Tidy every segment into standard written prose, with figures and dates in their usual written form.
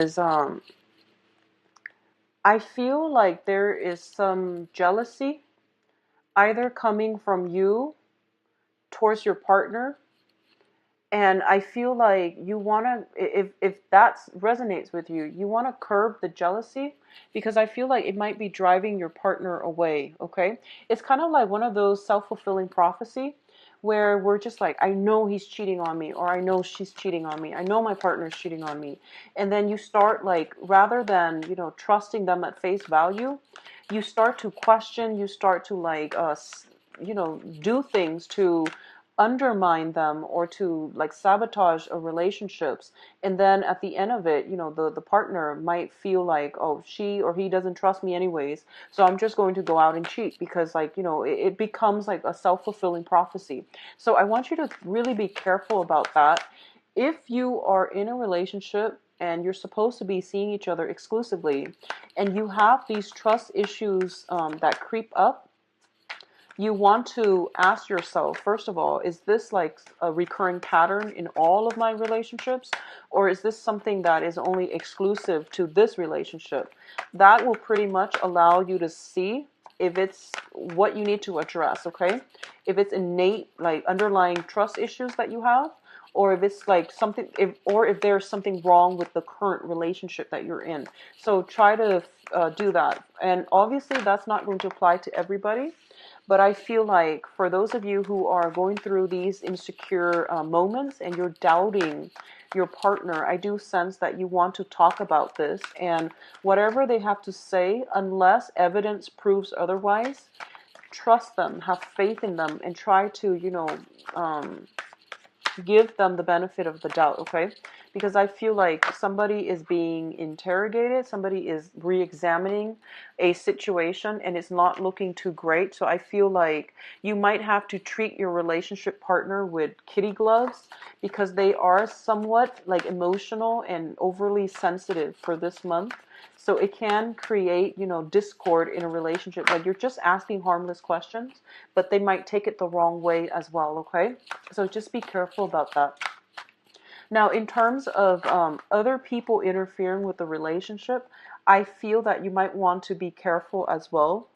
is I feel like there is some jealousy either coming from you towards your partner. And I feel like you want to, if that resonates with you, you want to curb the jealousy because I feel like it might be driving your partner away, okay? It's kind of like one of those self-fulfilling prophecy where we're just like, I know he's cheating on me, or I know she's cheating on me. I know my partner's cheating on me. And then you start like, rather than, trusting them at face value, you start to question, you start to like, do things to undermine them or to like sabotage a relationships. And then at the end of it, the partner might feel like, oh, she or he doesn't trust me anyways, so I'm just going to go out and cheat because like, it becomes like a self-fulfilling prophecy. So I want you to really be careful about that. If you are in a relationship and you're supposed to be seeing each other exclusively and you have these trust issues that creep up, you want to ask yourself, first of all, is this like a recurring pattern in all of my relationships? Or is this something that is only exclusive to this relationship? That will pretty much allow you to see if it's what you need to address, okay? If it's innate, like underlying trust issues that you have, or if it's like something, if there's something wrong with the current relationship that you're in. So try to do that. And obviously that's not going to apply to everybody. But I feel like for those of you who are going through these insecure moments and you're doubting your partner, I do sense that you want to talk about this. And whatever they have to say, unless evidence proves otherwise, trust them, have faith in them, and try to, give them the benefit of the doubt, okay? Because I feel like somebody is being interrogated, somebody is re-examining a situation and it's not looking too great. So I feel like you might have to treat your relationship partner with kitty gloves because they are somewhat like emotional and overly sensitive for this month. So it can create, discord in a relationship. Like you're just asking harmless questions, but they might take it the wrong way as well, okay? So just be careful about that. Now, in terms of other people interfering with the relationship, I feel that you might want to be careful as well.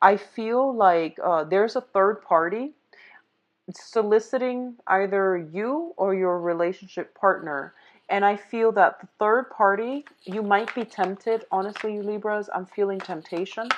I feel like there's a third party soliciting either you or your relationship partner. And I feel that the third party, you might be tempted. Honestly, Libras, I'm feeling temptation.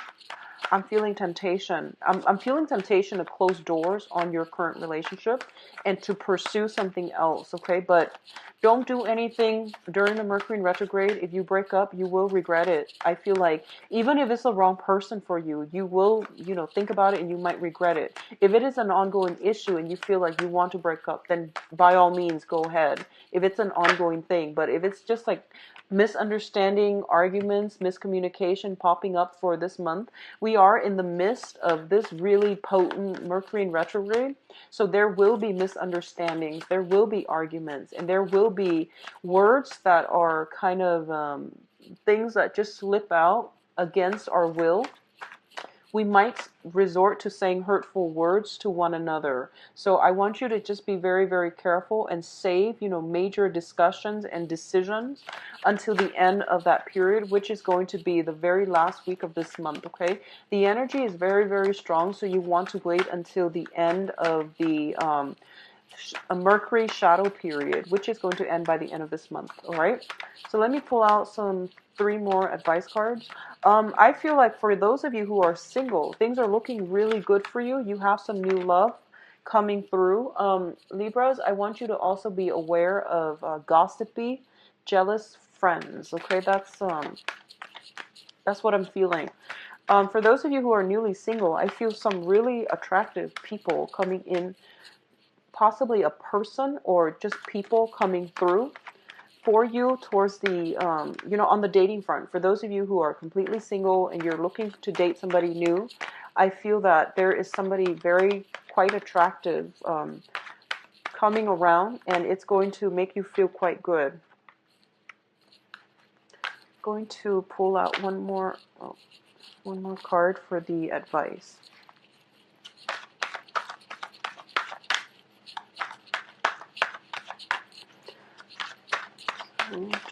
I'm feeling temptation. I'm feeling temptation to close doors on your current relationship and to pursue something else, okay? But don't do anything during the Mercury in retrograde. If you break up, you will regret it. I feel like even if it's the wrong person for you, you will, think about it and you might regret it. If it is an ongoing issue and you feel like you want to break up, then by all means, go ahead. If it's an ongoing thing. But if it's just like misunderstanding, arguments, miscommunication popping up for this month, we are in the midst of this really potent Mercury in retrograde. So there will be misunderstandings, there will be arguments, and there will be words that are kind of things that just slip out against our will. We might resort to saying hurtful words to one another. So I want you to just be very, very careful and save, major discussions and decisions until the end of that period, which is going to be the very last week of this month, okay? The energy is very, very strong, so you want to wait until the end of the a Mercury shadow period, which is going to end by the end of this month, all right? So let me pull out three more advice cards. I feel like for those of you who are single, things are looking really good for you. You have some new love coming through. Libras, I want you to also be aware of gossipy, jealous friends, okay? That's what I'm feeling. For those of you who are newly single, I feel some really attractive people coming in, possibly a person or just people coming through for you towards the, on the dating front. For those of you who are completely single and you're looking to date somebody new, I feel that there is somebody very quite attractive coming around, and it's going to make you feel quite good. Going to pull out one more card for the advice.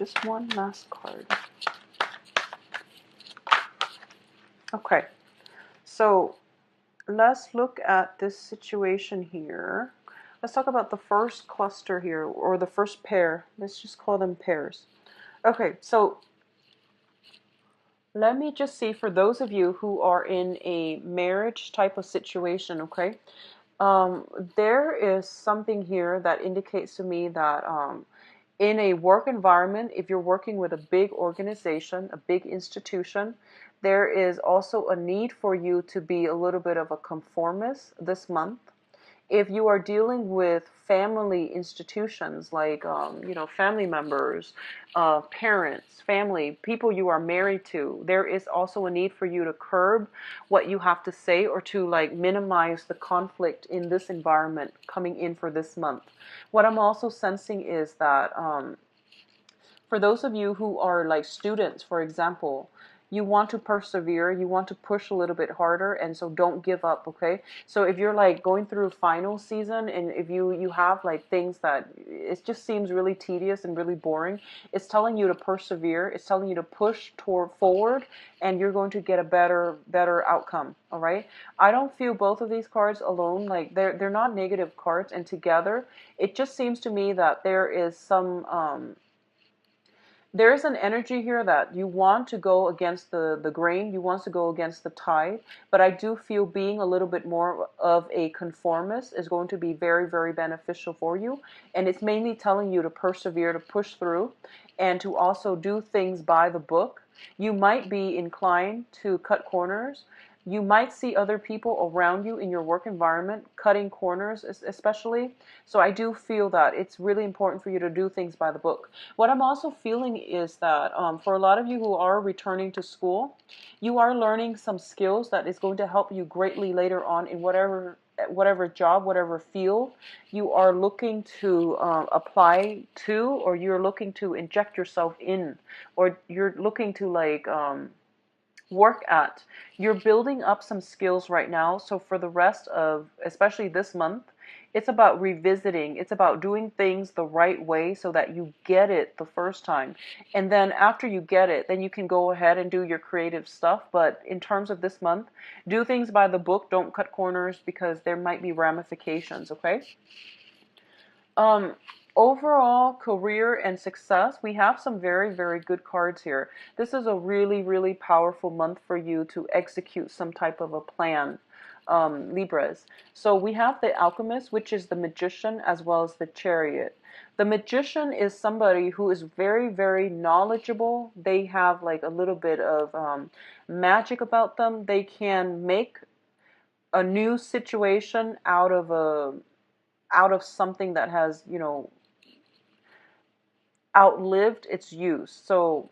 just one last card. Okay, so let's look at this situation here. Let's talk about the first cluster here, or the first pair. Let's just call them pairs. Okay, so let me just see, for those of you who are in a marriage type of situation, okay, there is something here that indicates to me that in a work environment, if you're working with a big organization, a big institution, there is also a need for you to be a little bit of a conformist this month. If you are dealing with family institutions like, family members, parents, family, people you are married to, there is also a need for you to curb what you have to say, or to like minimize the conflict in this environment coming in for this month. What I'm also sensing is that for those of you who are like students, for example, you want to persevere, you want to push a little bit harder, and so don't give up, okay? So if you're like going through final season, and if you have like things that it just seems really tedious and really boring, it's telling you to persevere, it's telling you to push toward forward, and you're going to get a better outcome, all right? I don't feel both of these cards alone, like they're not negative cards, and together it just seems to me that there is some there's an energy here that you want to go against the grain, you want to go against the tide, but I do feel being a little bit more of a conformist is going to be very, very beneficial for you. And it's mainly telling you to persevere, to push through, and to also do things by the book. You might be inclined to cut corners. You might see other people around you in your work environment cutting corners, especially. So I do feel that it's really important for you to do things by the book. What I'm also feeling is that for a lot of you who are returning to school, you are learning some skills that is going to help you greatly later on in whatever job, whatever field you are looking to apply to, or you're looking to inject yourself in, or you're looking to like work at. You're building up some skills right now. So for the rest of, especially this month, it's about revisiting. It's about doing things the right way so that you get it the first time. And then after you get it, then you can go ahead and do your creative stuff. But in terms of this month, do things by the book. Don't cut corners, because there might be ramifications, okay? Um, Overall career and success, we have some very, very good cards here. This is a really, really powerful month for you to execute some type of a plan, Libras. So we have the Alchemist, which is the Magician, as well as the Chariot. The Magician is somebody who is very, very knowledgeable. They have like a little bit of magic about them. They can make a new situation out of something that has, outlived its use. So,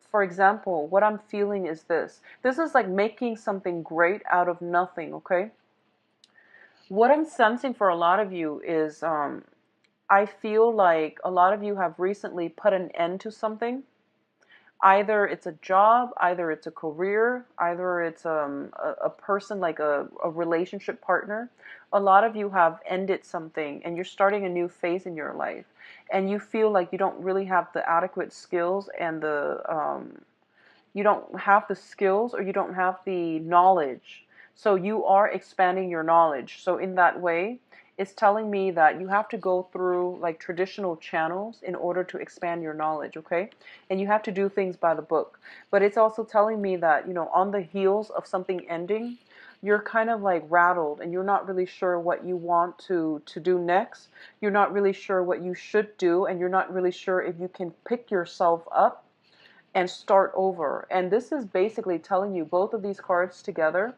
for example, what I'm feeling is this. This is like making something great out of nothing, okay? What I'm sensing for a lot of you is I feel like a lot of you have recently put an end to something. Either it's a job, either it's a career, either it's a person, like a relationship partner. A lot of you have ended something and you're starting a new phase in your life. And you feel like you don't really have the adequate skills and you don't have the skills, or you don't have the knowledge. So you are expanding your knowledge. So in that way, it's telling me that you have to go through like traditional channels in order to expand your knowledge, okay? And you have to do things by the book. But it's also telling me that, on the heels of something ending, you're kind of like rattled, and you're not really sure what you want to do next. You're not really sure what you should do, and you're not really sure if you can pick yourself up and start over. And this is basically telling you, both of these cards together,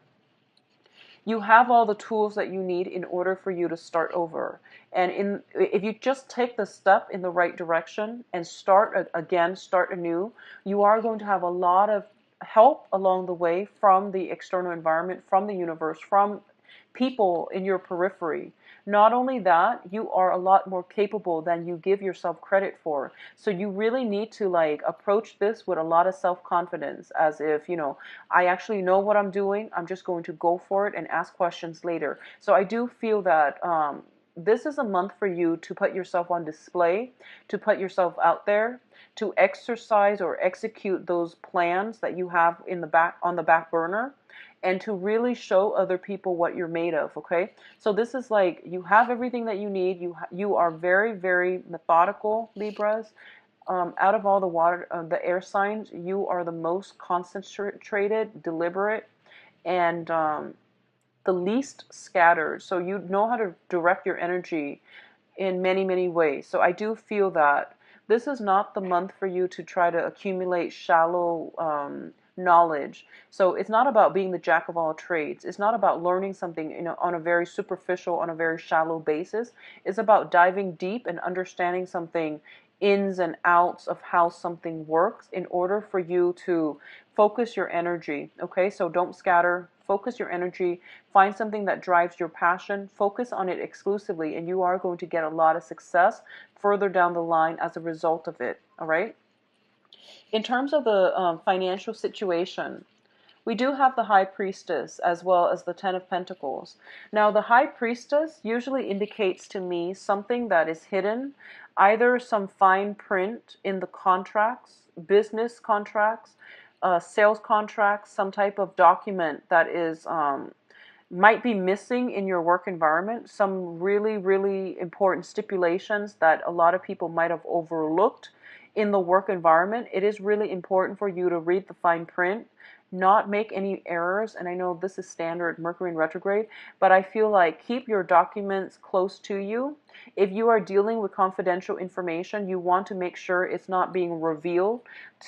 you have all the tools that you need in order for you to start over. And if you just take the step in the right direction and start again, start anew, you are going to have a lot of help along the way from the external environment, from the universe, from people in your periphery. Not only that, you are a lot more capable than you give yourself credit for. So you really need to like approach this with a lot of self-confidence, as if, I actually know what I'm doing. I'm just going to go for it and ask questions later. So I do feel that this is a month for you to put yourself on display, to put yourself out there, to exercise or execute those plans that you have in the back on the back burner, and to really show other people what you're made of. Okay, so this is like you have everything that you need. You are very, very methodical, Libras. Out of all the air signs, you are the most concentrated, deliberate, and the least scattered. So you know how to direct your energy in many, many ways. So I do feel that this is not the month for you to try to accumulate shallow knowledge. So it's not about being the jack of all trades. It's not about learning something, on a very superficial, on a very shallow basis. It's about diving deep and understanding something, ins and outs of how something works, in order for you to focus your energy. Okay, so don't scatter. Focus your energy. Find something that drives your passion. Focus on it exclusively, and you are going to get a lot of success further down the line as a result of it. All right. In terms of the financial situation, we do have the High Priestess as well as the Ten of Pentacles. Now, the High Priestess usually indicates to me something that is hidden, either some fine print in the contracts, business contracts, sales contracts, some type of document that is might be missing in your work environment, some really, really important stipulations that a lot of people might have overlooked in the work environment. It is really important for you to read the fine print, not make any errors. And I know this is standard Mercury in retrograde, but I feel like keep your documents close to you. If you are dealing with confidential information, you want to make sure it's not being revealed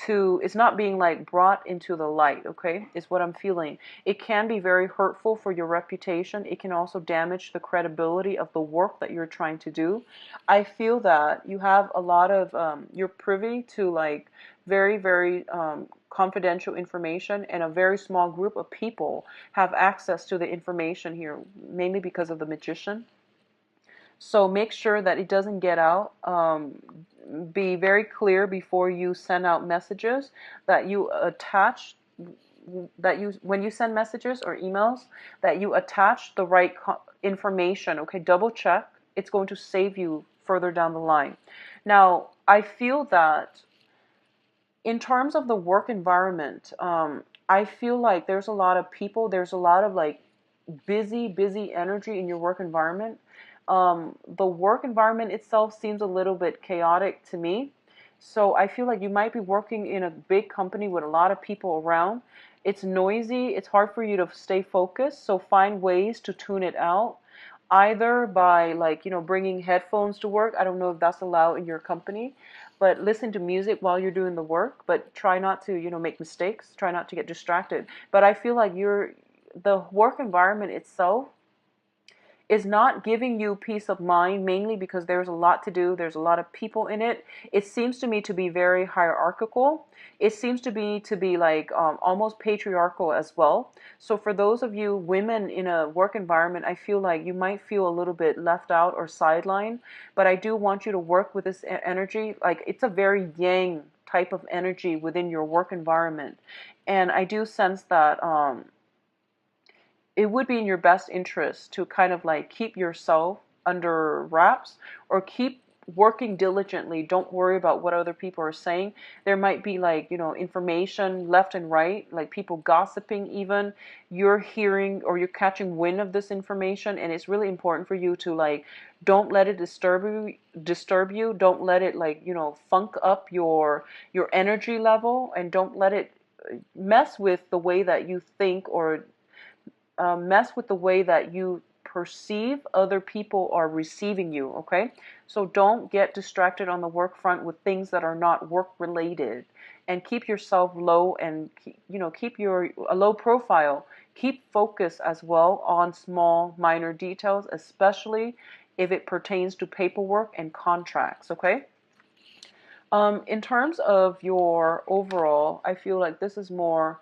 it's not being like brought into the light, okay, is what I'm feeling. It can be very hurtful for your reputation. It can also damage the credibility of the work that you're trying to do. I feel that you have a lot of, you're privy to like very, very confidential information, and a very small group of people have access to the information here, mainly because of the Magician. So make sure that it doesn't get out. Be very clear before you send out messages that you attach, when you send messages or emails, that you attach the right information. Okay, double check. It's going to save you further down the line. Now, I feel that in terms of the work environment, I feel like there's a lot of people, there's a lot of like busy energy in your work environment. The work environment itself seems a little bit chaotic to me. So I feel like you might be working in a big company with a lot of people around. It's noisy. It's hard for you to stay focused. So find ways to tune it out, either by like, bringing headphones to work. I don't know if that's allowed in your company, but listen to music while you're doing the work, but try not to, make mistakes. Try not to get distracted. But I feel like the work environment itself is not giving you peace of mind, mainly because there's a lot to do. There's a lot of people in it. It seems to me to be very hierarchical. It seems to be like almost patriarchal as well. So for those of you women in a work environment, I feel like you might feel a little bit left out or sidelined. But I do want you to work with this energy. Like, it's a very yang type of energy within your work environment. And I do sense that it would be in your best interest to kind of like keep yourself under wraps, or keep working diligently. Don't worry about what other people are saying. There might be like, information left and right, like people gossiping even. You're hearing or you're catching wind of this information, and it's really important for you to like, don't let it disturb you. Don't let it like, funk up your energy level, and don't let it mess with the way that you think, or mess with the way that you perceive other people are receiving you, okay? So don't get distracted on the work front with things that are not work related, and keep yourself low, and keep a low profile. Keep focus as well on small minor details, especially if it pertains to paperwork and contracts, okay? In terms of your overall, I feel like this is more,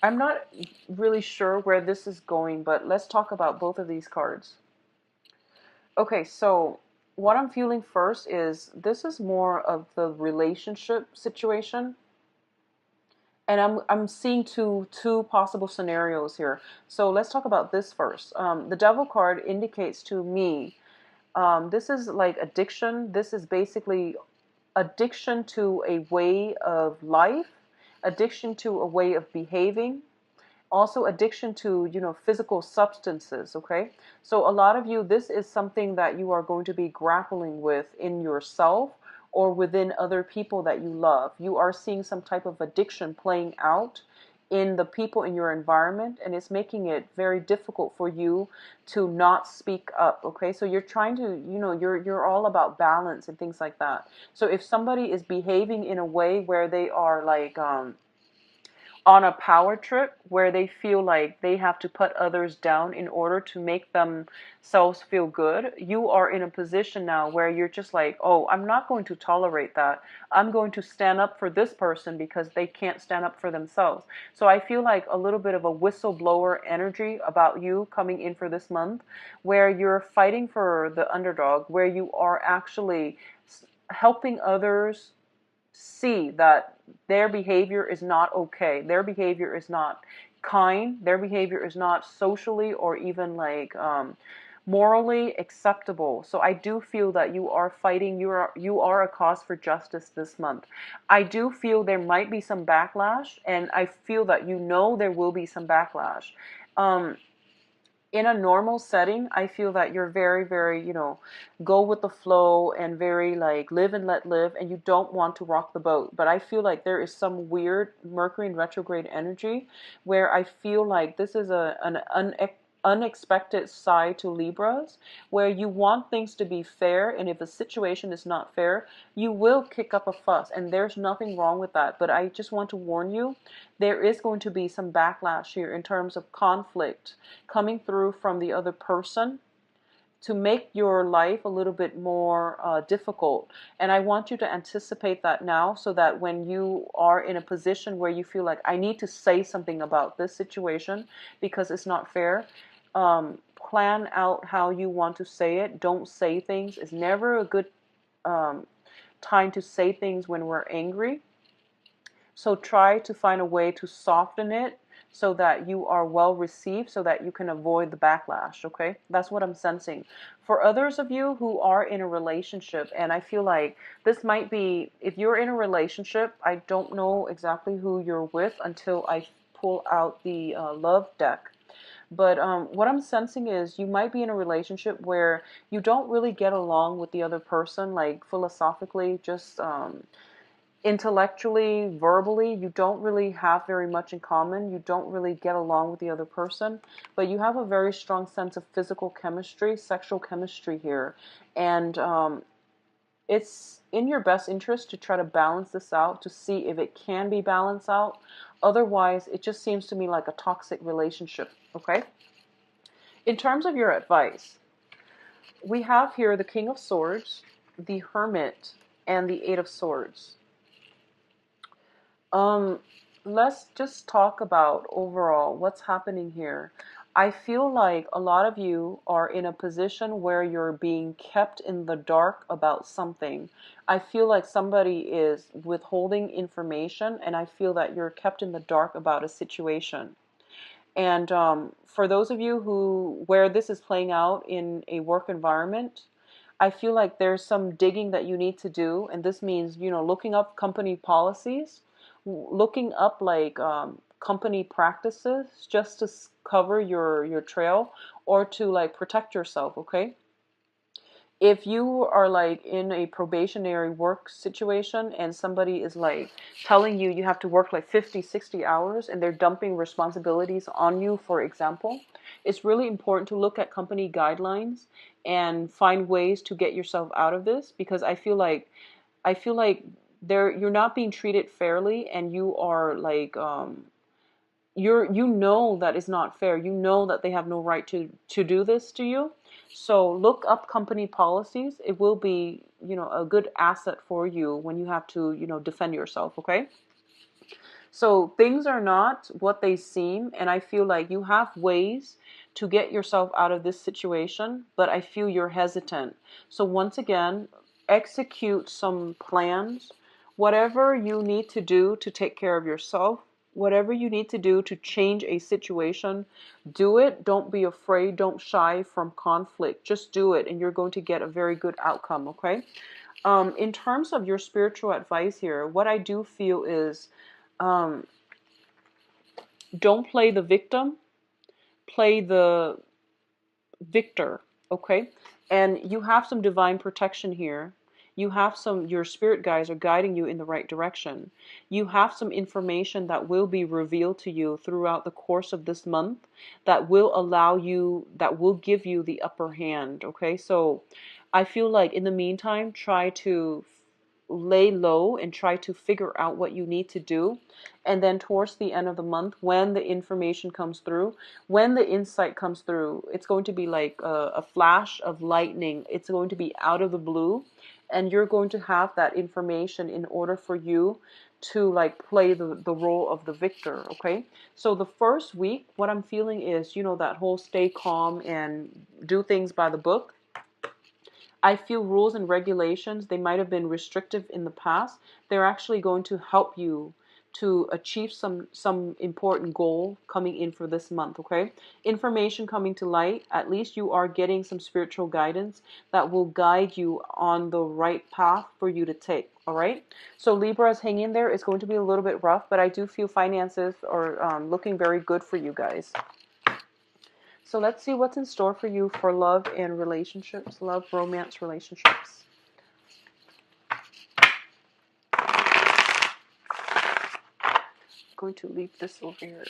I'm not really sure where this is going, but let's talk about both of these cards. Okay, so what I'm feeling first is this is more of the relationship situation. And I'm seeing two possible scenarios here. So let's talk about this first. The Devil card indicates to me, this is like addiction. This is basically addiction to a way of life, addiction to a way of behaving, also addiction to, physical substances. Okay, so a lot of you, this is something that you are going to be grappling with in yourself or within other people that you love. You are seeing some type of addiction playing out in the people in your environment, and it's making it very difficult for you to not speak up. Okay, so you're trying to, you're all about balance and things like that. So if somebody is behaving in a way where they are like on a power trip, where they feel like they have to put others down in order to make themselves feel good, you are in a position now where you're just like, oh, I'm not going to tolerate that. I'm going to stand up for this person because they can't stand up for themselves. So I feel like a little bit of a whistleblower energy about you coming in for this month, where you're fighting for the underdog, where you are actually helping others see that their behavior is not okay. Their behavior is not kind. Their behavior is not socially or even like morally acceptable. So I do feel that you are fighting. You are a cause for justice this month. I do feel there might be some backlash, and I feel that there will be some backlash. In a normal setting, I feel that you're very, very, go with the flow and very like live and let live, and you don't want to rock the boat. But I feel like there is some weird Mercury in retrograde energy where I feel like this is an unexpected side to Libras, where you want things to be fair, and if a situation is not fair, you will kick up a fuss, and there's nothing wrong with that. But I just want to warn you, there is going to be some backlash here in terms of conflict coming through from the other person to make your life a little bit more difficult. And I want you to anticipate that now, so that when you are in a position where you feel like, I need to say something about this situation because it's not fair, plan out how you want to say it. Don't say things. It's never a good time to say things when we're angry. So try to find a way to soften it so that you are well received, so that you can avoid the backlash, okay? That's what I'm sensing. For others of you who are in a relationship, and I feel like this might be, if you're in a relationship, I don't know exactly who you're with until I pull out the love deck. But what I'm sensing is you might be in a relationship where you don't really get along with the other person, like philosophically, just intellectually, verbally, you don't really have very much in common. You don't really get along with the other person, but you have a very strong sense of physical chemistry, sexual chemistry here. And it's in your best interest to try to balance this out, to see if it can be balanced out. Otherwise, it just seems to me like a toxic relationship, okay? In terms of your advice, we have here the King of Swords, the Hermit, and the Eight of Swords. Let's just talk about overall what's happening here. I feel like a lot of you are in a position where you're being kept in the dark about something. I feel like somebody is withholding information, and I feel that you're kept in the dark about a situation. And for those of you where this is playing out in a work environment, I feel like there's some digging that you need to do, and this means, looking up company policies, looking up like company practices just to cover your trail, or to like protect yourself, okay? If you are like in a probationary work situation and somebody is like telling you have to work like 50, 60 hours and they're dumping responsibilities on you, for example, it's really important to look at company guidelines and find ways to get yourself out of this, because I feel like you're not being treated fairly, and you are like that is not fair. You know that they have no right to do this to you. So look up company policies. It will be, a good asset for you when you have to, defend yourself, okay? So things are not what they seem, and I feel like you have ways to get yourself out of this situation, but I feel you're hesitant. So once again, execute some plans, whatever you need to do to take care of yourself, Whatever you need to do to change a situation, do it. Don't be afraid. Don't shy from conflict. Just do it, and you're going to get a very good outcome, okay? In terms of your spiritual advice here, what I do feel is um, don't play the victim, play the victor, okay? And you have some divine protection here. You have your spirit guides are guiding you in the right direction. You have some information that will be revealed to you throughout the course of this month that will that will give you the upper hand, okay? So I feel like in the meantime, try to lay low and try to figure out what you need to do. And then towards the end of the month, when the information comes through, when the insight comes through, it's going to be like a flash of lightning. It's going to be out of the blue, and you're going to have that information in order for you to like play the role of the victor, okay? So the first week, what I'm feeling is, that whole stay calm and do things by the book. I feel rules and regulations, they might have been restrictive in the past. They're actually going to help you to achieve some important goal coming in for this month, okay? Information coming to light, at least you are getting some spiritual guidance that will guide you on the right path for you to take, all right? So Libras, hang in there. It's going to be a little bit rough, but I do feel finances are looking very good for you guys. So let's see what's in store for you for love and relationships, love, romance, relationships. I'm going to leave this over here.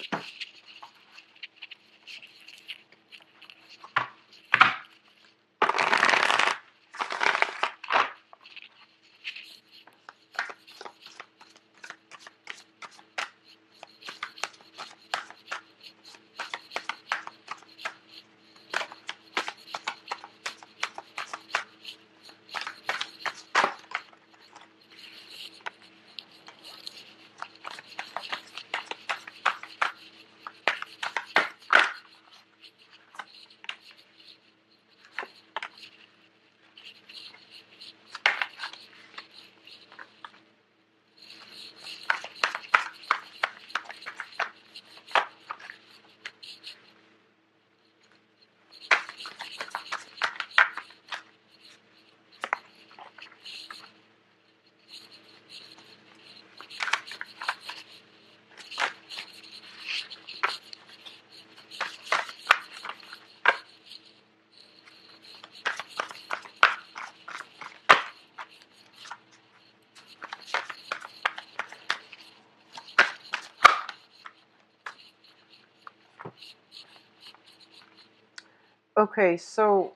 Okay, so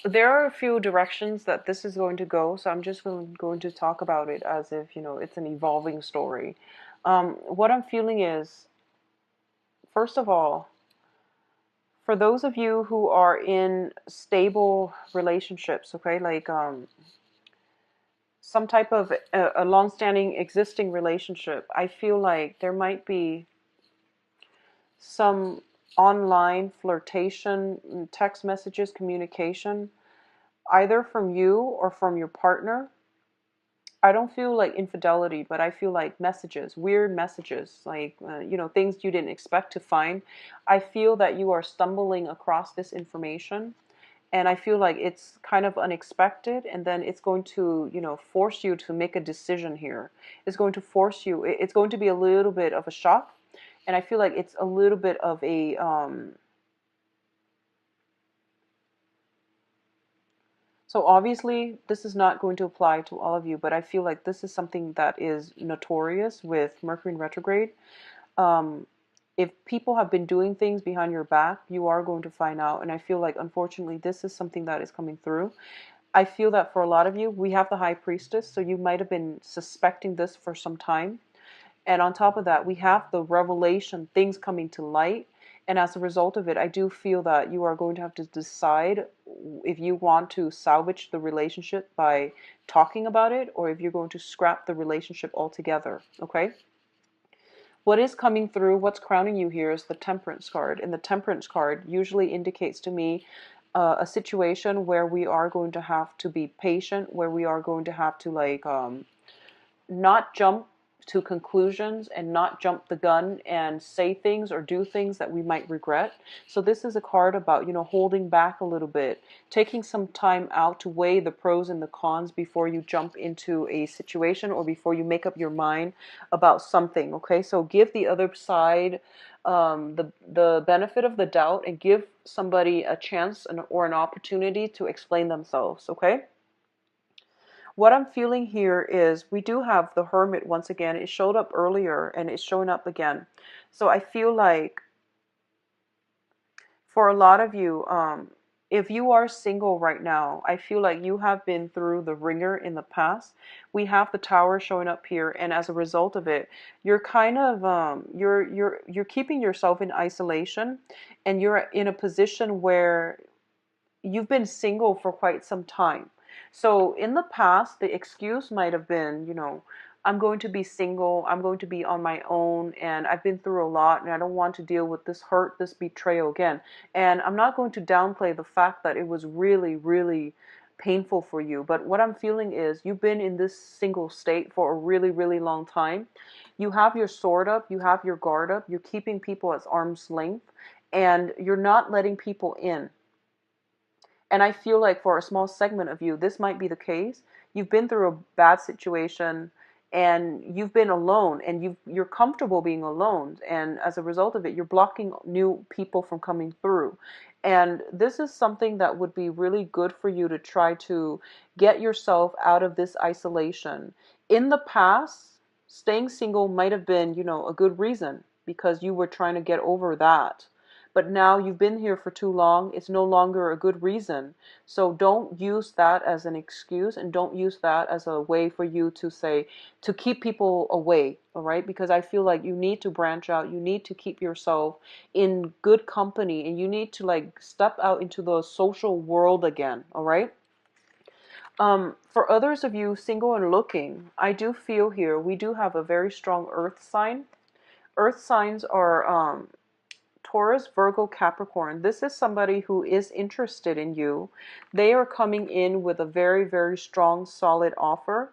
there are a few directions that this is going to go, so I'm just going to talk about it as if, it's an evolving story. What I'm feeling is, first of all, for those of you who are in stable relationships, okay, like some type of a long-standing existing relationship, I feel like there might be some online flirtation, text messages, communication, either from you or from your partner. I don't feel like infidelity, but I feel like messages, weird messages, like, things you didn't expect to find. I feel that you are stumbling across this information, and I feel like it's kind of unexpected, and then it's going to, force you to make a decision here. It's going to force you, it's going to be a little bit of a shock, and I feel like it's a little bit of a, so obviously this is not going to apply to all of you, but I feel like this is something that is notorious with Mercury in retrograde. Um, if people have been doing things behind your back, you are going to find out. And I feel like, unfortunately, this is something that is coming through. I feel that for a lot of you, we have the High Priestess, so you might have been suspecting this for some time. And on top of that, we have the revelation, things coming to light. And as a result of it, I do feel that you are going to have to decide if you want to salvage the relationship by talking about it, or if you're going to scrap the relationship altogether, okay? What is coming through, what's crowning you here is the Temperance card. And the Temperance card usually indicates to me a situation where we are going to have to be patient, where we are going to have to not jump to conclusions and not jump the gun and say things or do things that we might regret. So this is a card about, holding back a little bit, taking some time out to weigh the pros and the cons before you jump into a situation or before you make up your mind about something. Okay, so give the other side the benefit of the doubt and give somebody a chance or an opportunity to explain themselves. Okay. What I'm feeling here is we do have the Hermit once again. It showed up earlier and it's showing up again. So I feel like for a lot of you, if you are single right now, I feel like you have been through the ringer in the past. We have the Tower showing up here, and as a result of it, you're kind of you're keeping yourself in isolation, and you're in a position where you've been single for quite some time. So in the past, the excuse might have been, I'm going to be single, I'm going to be on my own, and I've been through a lot, and I don't want to deal with this hurt, this betrayal again. And I'm not going to downplay the fact that it was really, really painful for you. But what I'm feeling is you've been in this single state for a really, really long time. You have your sword up, you have your guard up, you're keeping people at arm's length, and you're not letting people in. And I feel like for a small segment of you, this might be the case. You've been through a bad situation and you've been alone and you're comfortable being alone. And as a result of it, you're blocking new people from coming through. And this is something that would be really good for you to try to get yourself out of this isolation. In the past, staying single might have been, a good reason because you were trying to get over that. But now you've been here for too long. It's no longer a good reason. So don't use that as an excuse and don't use that as a way for you to say, to keep people away. All right. Because I feel like you need to branch out. You need to keep yourself in good company and you need to like step out into the social world again. All right. For others of you single and looking, I do feel here we do have a very strong earth sign. Earth signs are Taurus, Virgo, Capricorn. This is somebody who is interested in you. They are coming in with a very, very strong, solid offer.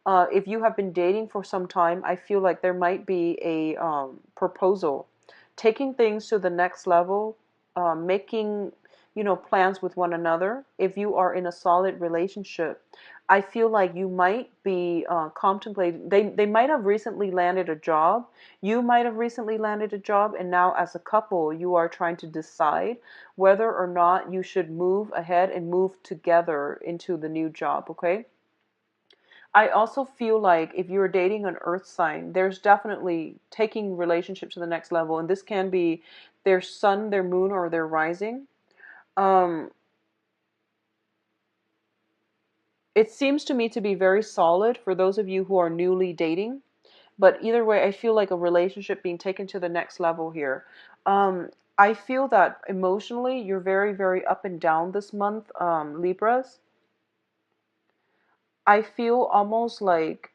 If you have been dating for some time, I feel like there might be a proposal. Taking things to the next level, making, plans with one another. If you are in a solid relationship, I feel like you might be contemplating, they might have recently landed a job. You might have recently landed a job, and now as a couple, you are trying to decide whether or not you should move ahead and move together into the new job, okay? I also feel like if you're dating an earth sign, there's definitely taking relationship to the next level, and this can be their sun, their moon, or their rising. Um, it seems to me to be very solid for those of you who are newly dating. But either way, I feel like a relationship being taken to the next level here. I feel that emotionally, you're very, very up and down this month, Libras. I feel almost like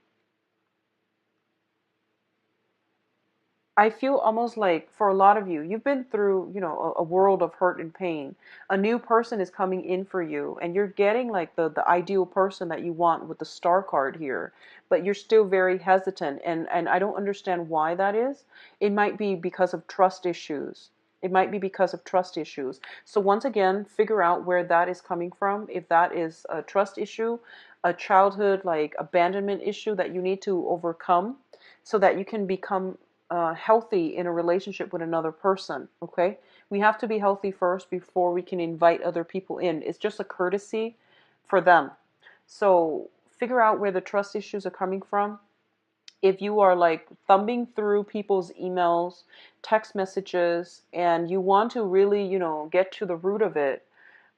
for a lot of you, you've been through, a world of hurt and pain. A new person is coming in for you, and you're getting like the ideal person that you want with the star card here, but you're still very hesitant, and I don't understand why that is. It might be because of trust issues. It might be because of trust issues. So once again, figure out where that is coming from. If that is a trust issue, a childhood like abandonment issue that you need to overcome so that you can become healthy in a relationship with another person. Okay, we have to be healthy first before we can invite other people in. It's just a courtesy for them. So figure out where the trust issues are coming from. If you are like thumbing through people's emails, text messages, and you want to really, get to the root of it,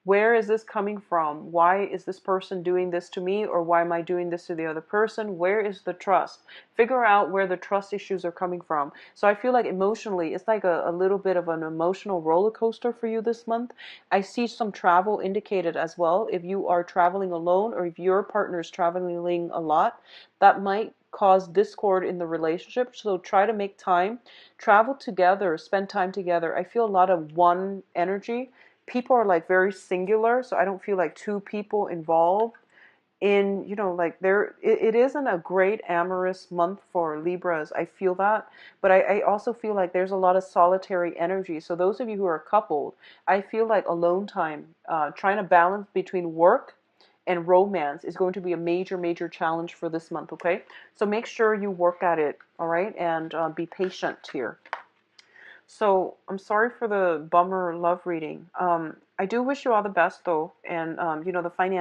where is this coming from? Why is this person doing this to me? Or why am I doing this to the other person? Where is the trust? Figure out where the trust issues are coming from. So I feel like emotionally, it's like a little bit of an emotional roller coaster for you this month. I see some travel indicated as well. If you are traveling alone or if your partner is traveling a lot, that might cause discord in the relationship. So try to make time, travel together, spend time together. I feel a lot of one energy. People are like very singular, so I don't feel like two people involved in, you know, like it isn't a great amorous month for Libras. I feel that, but I also feel like there's a lot of solitary energy. So those of you who are coupled, I feel like alone time, trying to balance between work and romance is going to be a major, major challenge for this month. Okay, so make sure you work at it. All right, and be patient here. So I'm sorry for the bummer love reading. I do wish you all the best though, and you know, the finance.